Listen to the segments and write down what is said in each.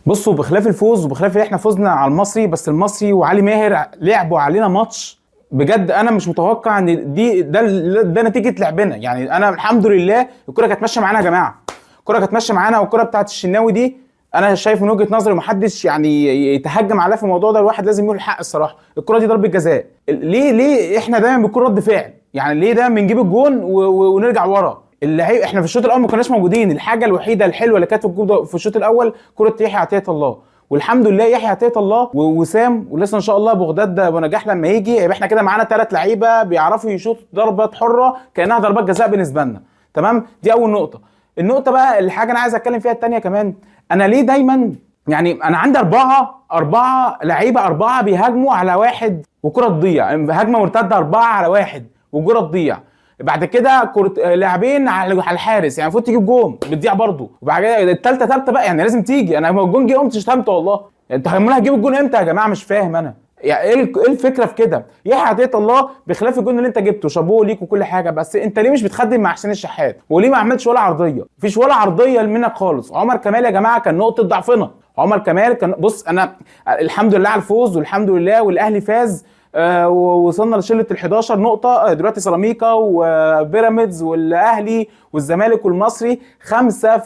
بصوا، بخلاف الفوز وبخلاف ان احنا فزنا على المصري، بس المصري وعلي ماهر لعبوا علينا ماتش بجد. انا مش متوقع ان ده نتيجه لعبنا. يعني انا الحمد لله الكره كانت ماشيه معانا يا جماعه، الكره كانت ماشيه معانا. والكره بتاعت الشناوي دي انا شايف من وجهه نظري ومحدش يعني يتهجم عليها في الموضوع ده. الواحد لازم يقول الحق الصراحه، الكره دي ضربه جزاء. ليه احنا دايما بنكون رد فعل؟ يعني ليه دايما بنجيب الجون ونرجع ورا؟ اللعيب احنا في الشوط الاول ما كناش موجودين. الحاجه الوحيده الحلوه اللي كانت في الشوط الاول كره يحيى عطيه الله. والحمد لله يحيى عطيه الله ووسام، ولسه ان شاء الله بغداد ابو نجاح لما يجي يبقى احنا كده معانا 3 لعيبه بيعرفوا يشوطوا ضربات حره كانها ضربات جزاء بالنسبه لنا. تمام، دي اول نقطه. النقطه بقى الحاجه انا عايز اتكلم فيها الثانيه كمان. انا ليه دايما يعني انا عندي أربعة لعيبه، 4 بيهاجموا على واحد وكره تضيع، هجمه مرتده 4 على واحد وكره تضيع. بعد كده كرة لاعبين على الحارس، يعني المفروض تجيب جون بتضيع برضه. وبعد كده الثالثه ثالثه بقى، يعني لازم تيجي. انا لما الجون جه قمت شتمت والله. انتوا هتجيبوا الجون امتى يا جماعه؟ مش فاهم انا. يعني ايه الفكره في كده؟ يحيى عطيه الله بخلاف الجون اللي انت جبته شابوه ليك وكل حاجه، بس انت ليه مش بتخدم مع حسين الشحات؟ وليه ما عملتش ولا عرضيه؟ مفيش ولا عرضيه منك خالص. عمر كمال يا جماعه كان نقطه ضعفنا. عمر كمال كان، بص انا الحمد لله على الفوز والحمد لله والاهلي فاز. ووصلنا لشله ال 11 نقطه. دلوقتي سيراميكا وبيراميدز والاهلي والزمالك والمصري 5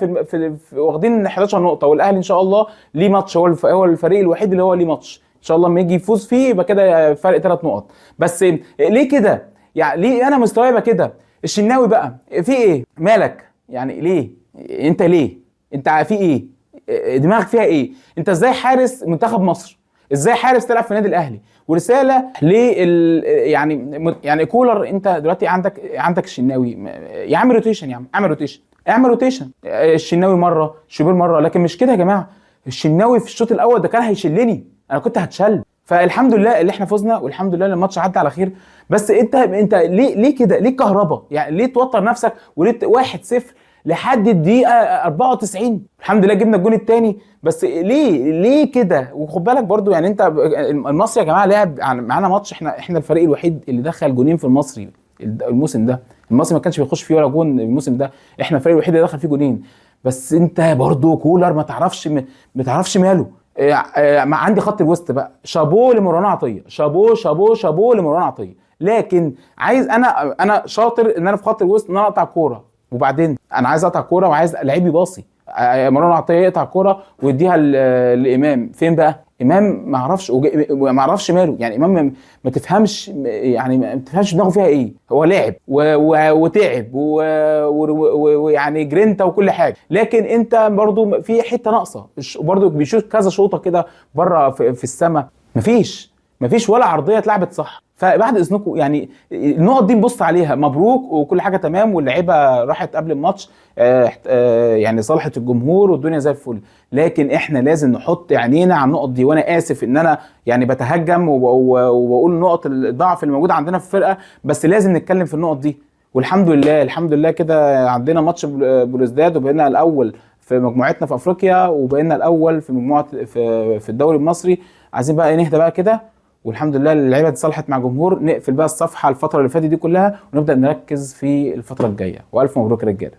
واخدين 11 نقطه. والاهلي ان شاء الله ليه ماتش، هو الفريق الوحيد اللي هو ليه ماتش ان شاء الله. لما يجي يفوز فيه يبقى كده فرق 3 نقط بس. ليه كده؟ يعني ليه انا مستواي يبقى كده؟ الشناوي بقى في ايه؟ مالك؟ يعني ليه؟ انت ليه؟ انت في ايه؟ دماغك فيها ايه؟ انت ازاي حارس منتخب مصر؟ ازاي حارس تلعب في النادي الاهلي؟ ورساله يعني كولر، انت دلوقتي عندك الشناوي، يا عم روتيشن، يا عم اعمل روتيشن. الشناوي مره، شوبير مره، لكن مش كده يا جماعه. الشناوي في الشوط الاول ده كان هيشلني، انا كنت هتشل. فالحمد لله اللي احنا فزنا، والحمد لله الماتش عدى على خير. بس انت ليه كده؟ ليه كهربا؟ يعني ليه توتر نفسك؟ وليه 1-0 لحد الدقيقه 94؟ الحمد لله جبنا الجون الثاني. بس ليه كده؟ وخد بالك برضو، يعني انت المصري يا جماعه لعب معانا ماتش، احنا الفريق الوحيد اللي دخل جونين في المصري الموسم ده. المصري ما كانش بيخش فيه ولا جون الموسم ده، احنا الفريق الوحيد اللي دخل فيه جونين. بس انت برضو كولر ما تعرفش ماله. عندي خط الوسط بقى، شابوه لمروان عطيه، شابوه لمروان عطيه. لكن عايز انا شاطر ان انا في خط الوسط ان انا اقطع كوره، وبعدين انا عايز اقطع كوره وعايز لعيب يباصي. مروان عطيه يقطع كوره ويديها لامام. فين بقى امام؟ ما اعرفش ماله. يعني امام ما تفهمش، يعني ما تفهمش دماغه فيها ايه. هو لعب وتعب ويعني جرينتا وكل حاجه، لكن انت برضو في حته ناقصه. برضو بيشوط كذا شوطه كده بره في السماء، مفيش ولا عرضيه اتلعبت صح. فبعد اذنكم يعني النقط دي نبص عليها. مبروك وكل حاجه تمام، واللعيبه راحت قبل الماتش يعني صالحت الجمهور والدنيا زي الفل. لكن احنا لازم نحط عينينا على النقط دي. وانا اسف ان انا يعني بتهجم وبقول نقط الضعف اللي موجوده عندنا في الفرقه، بس لازم نتكلم في النقط دي. والحمد لله الحمد لله كده عندنا ماتش بلوزداد وبقينا الاول في مجموعتنا في افريقيا، وبقينا الاول في مجموعه في الدوري المصري. عايزين بقى نهدى بقى كده، والحمد لله اللعيبه اتصالحت مع جمهور. نقفل بقى الصفحه الفتره اللي فاتت دي كلها ونبدا نركز في الفتره الجايه. والف مبروك يا رجاله.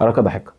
اراك ضحك.